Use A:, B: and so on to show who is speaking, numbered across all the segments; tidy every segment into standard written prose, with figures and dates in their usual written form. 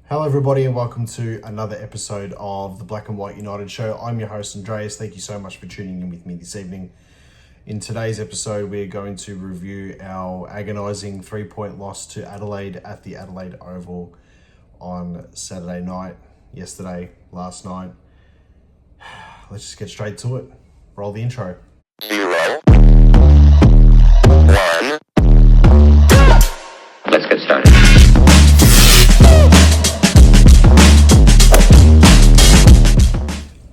A: Hello everybody and welcome to another episode of the Black and White United Show. I'm your host Andreas. Thank you so much for tuning in with me this evening. In today's episode we're going to review our agonising 3-point loss to Adelaide at the Adelaide Oval on Saturday night, last night. Let's just get straight to it. Roll the intro.
B: 0, 1. Let's get started.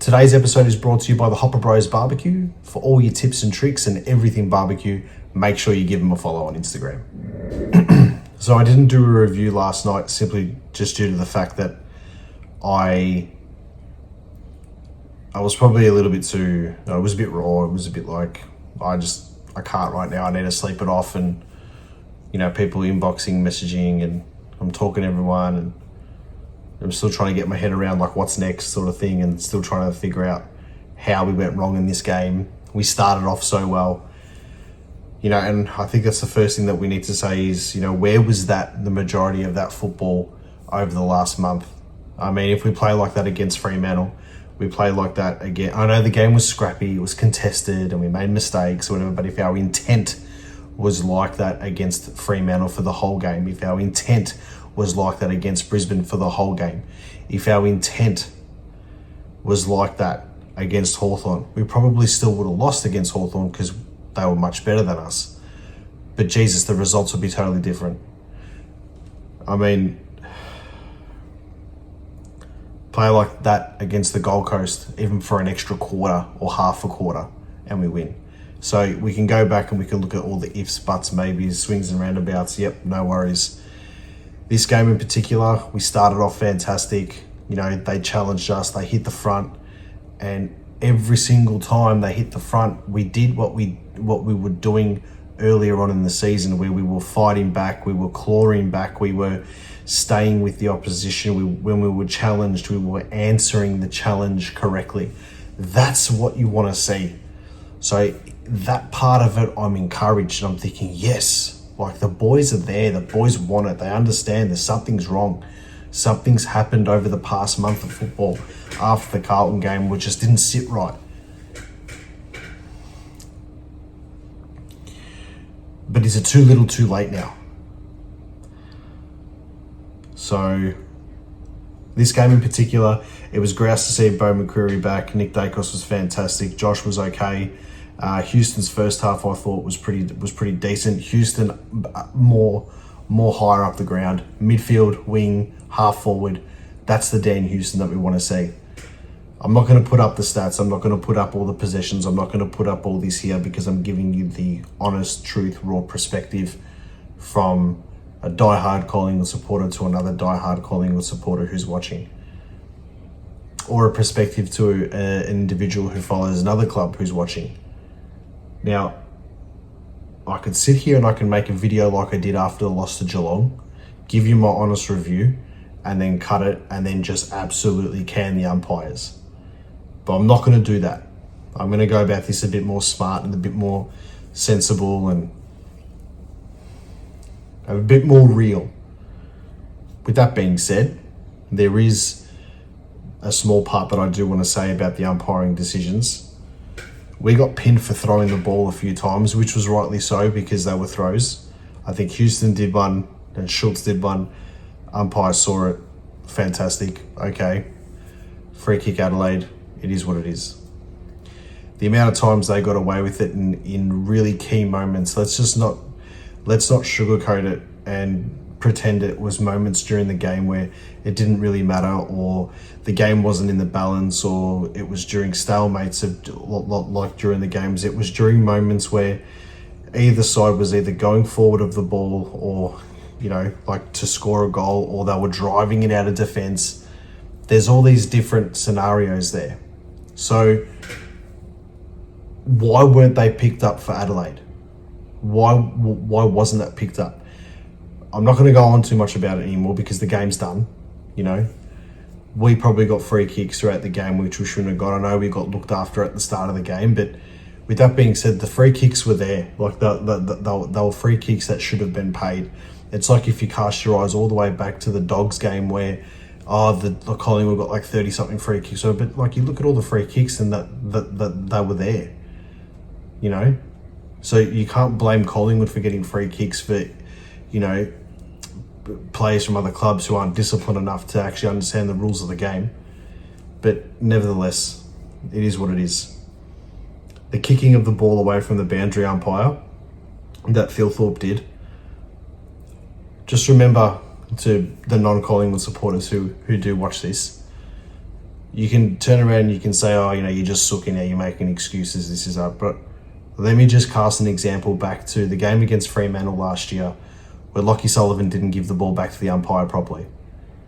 A: Today's episode is brought to you by the Hopper Bros Barbecue. For all your tips and tricks and everything barbecue, make sure you give them a follow on Instagram. So I didn't do a review last night simply just due to the fact that I was probably a little bit too, it was a bit raw. It was a bit like, I can't right now. I need to sleep it off, and people inboxing, messaging, and I'm talking to everyone, and I'm still trying to get my head around like what's next sort of thing, and still trying to figure out how we went wrong in this game. We started off so well, and I think that's the first thing that we need to say is, where was the majority of that football over the last month? I mean, if we play like that against Fremantle, we play like that again. I know the game was scrappy, it was contested, and we made mistakes or whatever, but if our intent was like that against Fremantle for the whole game, if our intent was like that against Brisbane for the whole game, if our intent was like that against Hawthorn, we probably still would have lost against Hawthorn because they were much better than us. But Jesus, the results would be totally different. I mean, play like that against the Gold Coast, even for an extra quarter or half a quarter, and we win. So we can go back and we can look at all the ifs, buts, maybes, swings and roundabouts. Yep, no worries. This game in particular, we started off fantastic. They challenged us, they hit the front, and every single time they hit the front, we did what we were doing earlier on in the season, where we were fighting back, we were clawing back, we were staying with the opposition. When we were challenged, we were answering the challenge correctly. That's what you want to see. So that part of it, I'm encouraged, and I'm thinking, yes, like the boys are there, the boys want it, they understand that something's wrong. Something's happened over the past month of football after the Carlton game, which just didn't sit right. But is it too little too late now? So this game in particular, it was grouse to see Bo McCreary back. Nick Dacos was fantastic. Josh was okay. Houston's first half I thought was pretty decent. Houston more higher up the ground, midfield, wing, half forward. That's the Dan Houston that we want to see. I'm not going to put up the stats. I'm not going to put up all the possessions. I'm not going to put up all this here because I'm giving you the honest, truth, raw perspective from a diehard Collingwood supporter to another diehard Collingwood supporter who's watching, or a perspective to an individual who follows another club who's watching. Now, I could sit here and I can make a video like I did after the loss to Geelong, give you my honest review, and then cut it and then just absolutely can the umpires. But I'm not going to do that. I'm going to go about this a bit more smart and a bit more sensible and a bit more real. With that being said, there is a small part that I do want to say about the umpiring decisions. We got pinned for throwing the ball a few times, which was rightly so because they were throws. I think Houston did one and Schultz did one. Umpire saw it. Fantastic. Okay. Free kick Adelaide. It is what it is. The amount of times they got away with it in really key moments, let's not sugarcoat it and pretend it was moments during the game where it didn't really matter, or the game wasn't in the balance, or it was during stalemates like during the games. It was during moments where either side was either going forward of the ball or, like to score a goal, or they were driving it out of defense. There's all these different scenarios there. So why weren't they picked up for Adelaide? Why wasn't that picked up? I'm not going to go on too much about it anymore because the game's done. We probably got free kicks throughout the game, which we shouldn't have got. I know we got looked after at the start of the game, but with that being said, the free kicks were there. Like they were free kicks that should have been paid. It's like if you cast your eyes all the way back to the Dogs game where oh, the Collingwood got like 30 something free kicks. So, but like you look at all the free kicks and that they were there, you know. So you can't blame Collingwood for getting free kicks for, you know, players from other clubs who aren't disciplined enough to actually understand the rules of the game. But nevertheless, it is what it is. The kicking of the ball away from the boundary umpire that Phil Thorpe did. Just remember, to the non-Collingwood supporters who do watch this, you can turn around and you can say, oh, you know, you're just sooking there, you're making excuses, this is up. But let me just cast an example back to the game against Fremantle last year, where Lockie Sullivan didn't give the ball back to the umpire properly.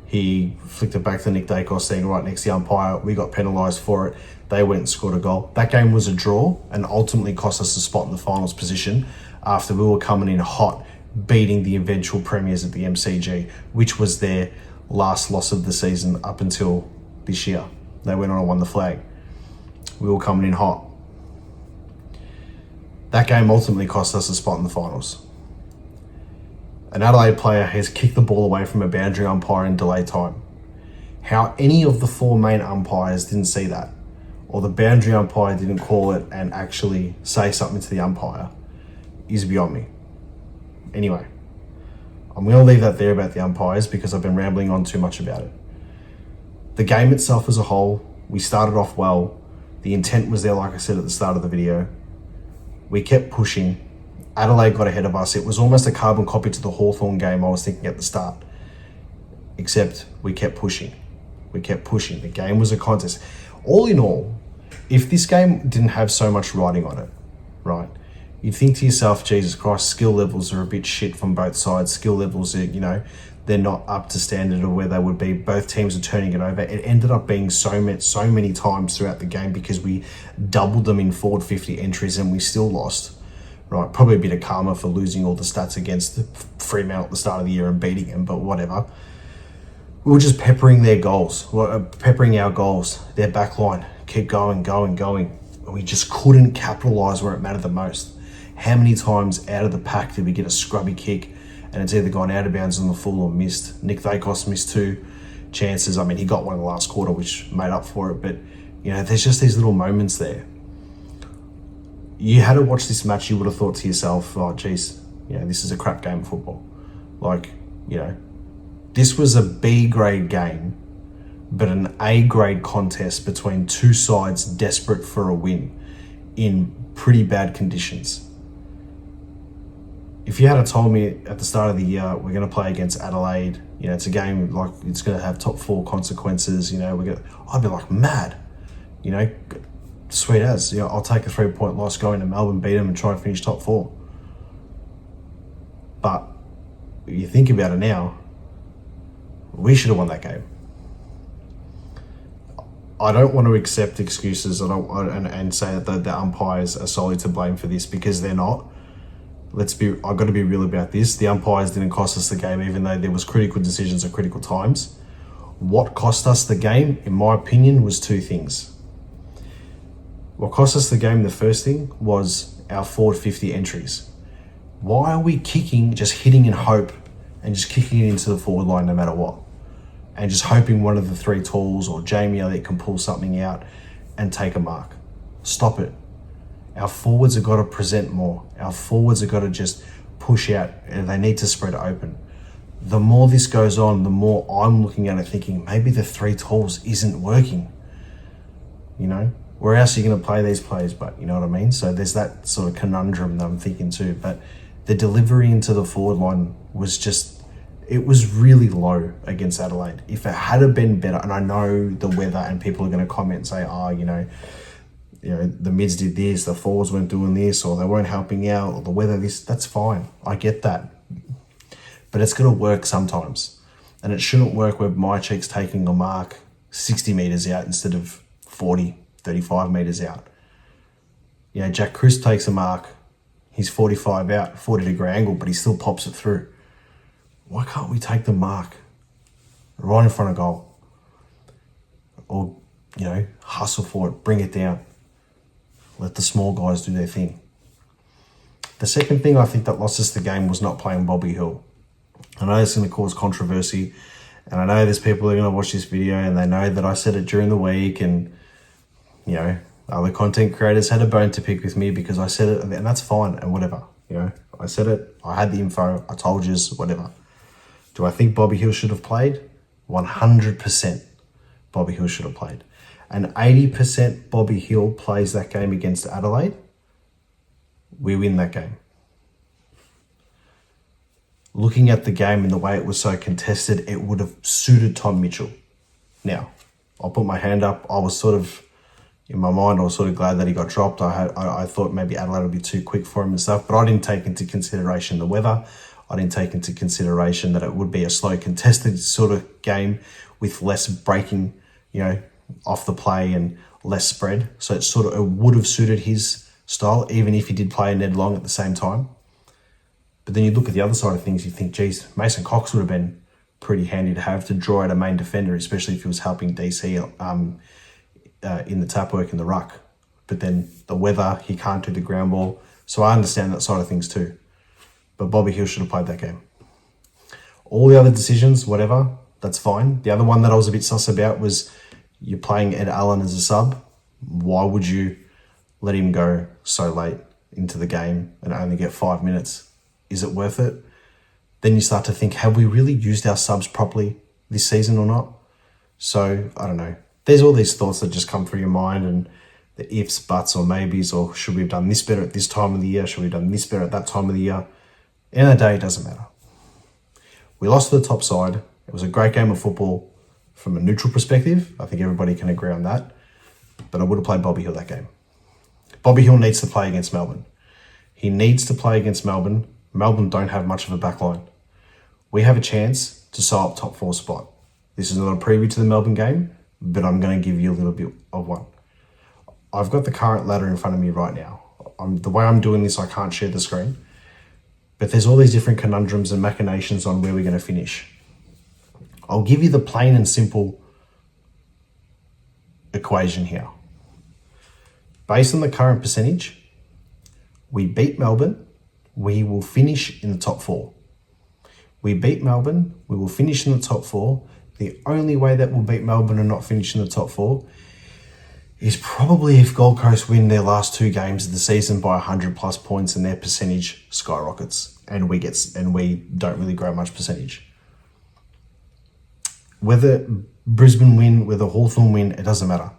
A: He flicked it back to Nick Dacos, saying right next to the umpire. We got penalised for it. They went and scored a goal. That game was a draw and ultimately cost us a spot in the finals position after we were coming in hot, beating the eventual premiers at the MCG, which was their last loss of the season up until this year. They went on and won the flag. We were coming in hot. That game ultimately cost us a spot in the finals. An Adelaide player has kicked the ball away from a boundary umpire in delay time. How any of the four main umpires didn't see that, or the boundary umpire didn't call it and actually say something to the umpire, is beyond me. Anyway, I'm going to leave that there about the umpires because I've been rambling on too much about it. The game itself as a whole, we started off well. The intent was there, like I said at the start of the video. We kept pushing. Adelaide got ahead of us. It was almost a carbon copy to the Hawthorn game I was thinking at the start. Except we kept pushing. We kept pushing. The game was a contest. All in all, if this game didn't have so much writing on it, right, you'd think to yourself, Jesus Christ, skill levels are a bit shit from both sides. Skill levels are, you know, they're not up to standard of where they would be. Both teams are turning it over. It ended up being so many times throughout the game because we doubled them in forward 50 entries and we still lost. Right, probably a bit of karma for losing all the stats against Fremantle at the start of the year and beating them, but whatever. We were just peppering their goals, peppering our goals, their back line. Keep going. We just couldn't capitalise where it mattered the most. How many times out of the pack did we get a scrubby kick and it's either gone out of bounds on the full or missed? Nick Dacos missed 2 chances. I mean, he got one in the last quarter, which made up for it, but, you know, there's just these little moments there. You had to watch this match, you would have thought to yourself, oh, geez, you know, this is a crap game of football. Like, you know, this was a B grade game, but an A grade contest between two sides desperate for a win in pretty bad conditions. If you had told me at the start of the year, we're going to play against Adelaide, you know, it's a game like it's going to have top 4 consequences, you know, I'd be like mad, you know, sweet as, you know, I'll take a 3-point loss, go into Melbourne, beat them and try and finish top 4. But if you think about it now, we should have won that game. I don't want to accept excuses and say that the umpires are solely to blame for this because they're not. I've got to be real about this. The umpires didn't cost us the game, even though there was critical decisions at critical times. What cost us the game, in my opinion, was 2 things. What cost us the game, the first thing, was our forward 50 entries. Why are we kicking, just hitting in hope and just kicking it into the forward line no matter what? And just hoping one of the 3 tools or Jamie Elliott can pull something out and take a mark. Stop it. Our forwards have got to present more. Our forwards have got to just push out. They need to spread it open. The more this goes on, the more I'm looking at it thinking maybe the 3 tools isn't working. You know? Where else are you going to play these players? But you know what I mean? So there's that sort of conundrum that I'm thinking too. But the delivery into the forward line was just, it was really low against Adelaide. If it had been better, and I know the weather and people are going to comment and say, oh, you know, the mids did this, the forwards weren't doing this, or they weren't helping out, or the weather this, that's fine. I get that. But it's going to work sometimes. And it shouldn't work where my cheek's taking a mark 60 metres out instead of 40, 35 metres out. You know, Jack Crisp takes a mark, he's 45 out, 40-degree angle, but he still pops it through. Why can't we take the mark right in front of goal? Or, you know, hustle for it, bring it down. Let the small guys do their thing. The second thing I think that lost us the game was not playing Bobby Hill. I know it's going to cause controversy, And I know there's people who are going to watch this video and they know that I said it during the week, and, you know, other content creators had a bone to pick with me because I said it, and that's fine and whatever. You know, I said it, I had the info, I told you, whatever. Do I think Bobby Hill should have played? 100% Bobby Hill should have played. And 80% Bobby Hill plays that game against Adelaide, we win that game. Looking at the game and the way it was so contested, it would have suited Tom Mitchell. Now, I'll put my hand up. I was sort of, in my mind, I was sort of glad that he got dropped. I thought maybe Adelaide would be too quick for him and stuff, but I didn't take into consideration the weather. I didn't take into consideration that it would be a slow contested sort of game with less breaking, you know, off the play and less spread. So it would have suited his style, even if he did play Ned Long at the same time. But then you look at the other side of things, you think, geez, Mason Cox would have been pretty handy to have to draw out a main defender, especially if he was helping DC in the tap work in the ruck. But then the weather, he can't do the ground ball. So I understand that side of things too. But Bobby Hill should have played that game. All the other decisions, whatever, that's fine. The other one that I was a bit sus about was you're playing Ed Allen as a sub. Why would you let him go so late into the game and only get 5 minutes? Is it worth it? Then you start to think, have we really used our subs properly this season or not? So, I don't know. There's all these thoughts that just come through your mind, and the ifs, buts, or maybes, or should we have done this better at this time of the year? Should we have done this better at that time of the year? End of the day, it doesn't matter. We lost to the top side. It was a great game of football from a neutral perspective. I think everybody can agree on that. But I would have played Bobby Hill that game. Bobby Hill needs to play against Melbourne. He needs to play against Melbourne. Melbourne don't have much of a back line. We have a chance to sew up top 4 spot. This is not a preview to the Melbourne game, but I'm going to give you a little bit of one. I've got the current ladder in front of me right now. The way I'm doing this, I can't share the screen. But there's all these different conundrums and machinations on where we're going to finish. I'll give you the plain and simple equation here. Based on the current percentage, we beat Melbourne, we will finish in the top 4. We beat Melbourne, we will finish in the top 4. The only way that we'll beat Melbourne and not finish in the top 4 is probably if Gold Coast win their last 2 games of the season by 100 plus points and their percentage skyrockets, and we don't really grow much percentage. Whether Brisbane win, whether Hawthorn win, it doesn't matter.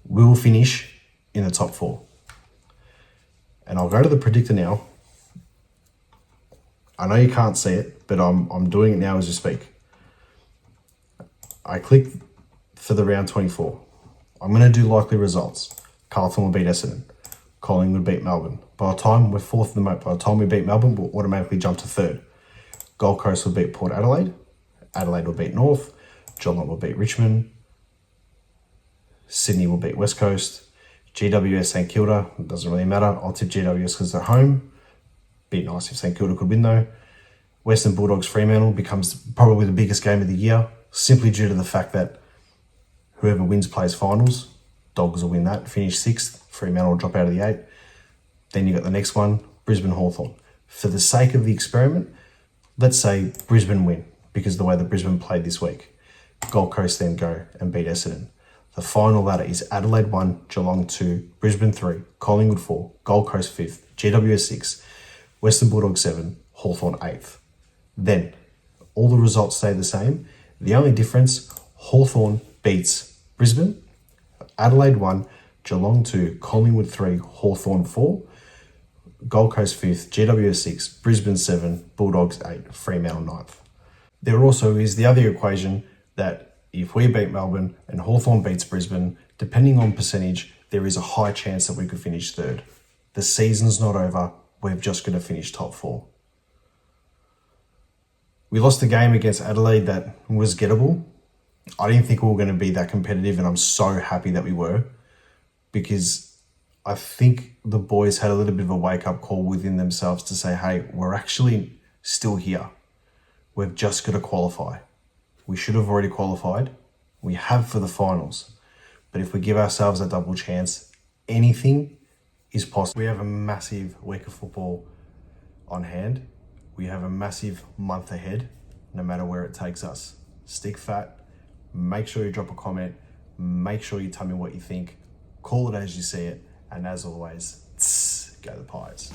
A: We will finish in the top 4. And I'll go to the predictor now. I know you can't see it, but I'm doing it now as you speak. I click for the round 24. I'm going to do likely results. Carlton will beat Essendon. Collingwood beat Melbourne. By the time we're 4th in the moat, by the time we beat Melbourne, we'll automatically jump to 3rd. Gold Coast will beat Port Adelaide. Adelaide will beat North. Geelong will beat Richmond. Sydney will beat West Coast. GWS St Kilda, it doesn't really matter. I'll tip GWS because they're home. Be nice if St Kilda could win though. Western Bulldogs Fremantle becomes probably the biggest game of the year, simply due to the fact that whoever wins plays finals. Dogs will win that, finish 6th. Fremantle will drop out of the 8. Then you got the next one, Brisbane Hawthorn. For the sake of the experiment, let's say Brisbane win because of the way that Brisbane played this week. Gold Coast then go and beat Essendon. The final ladder is Adelaide 1, Geelong 2, Brisbane 3, Collingwood 4, Gold Coast 5th, GWS 6, Western Bulldogs 7, Hawthorn 8th. Then, all the results stay the same. The only difference, Hawthorn beats Brisbane, Adelaide 1, Geelong 2, Collingwood 3, Hawthorn 4, Gold Coast 5th, GWS 6, Brisbane 7, Bulldogs 8, Fremantle 9th. There also is the other equation that if we beat Melbourne and Hawthorn beats Brisbane, depending on percentage, there is a high chance that we could finish 3rd. The season's not over. We've just got to finish top 4. We lost the game against Adelaide that was gettable. I didn't think we were going to be that competitive, and I'm so happy that we were, because I think the boys had a little bit of a wake-up call within themselves to say, hey, we're actually still here. We've just got to qualify. We should have already qualified. We have for the finals. But if we give ourselves a double chance, anything is possible. We have a massive week of football on hand. We have a massive month ahead, no matter where it takes us. stick fat. Make sure you drop a comment. Make sure you tell me what you think. Call it as you see it. And as always, go the Pies.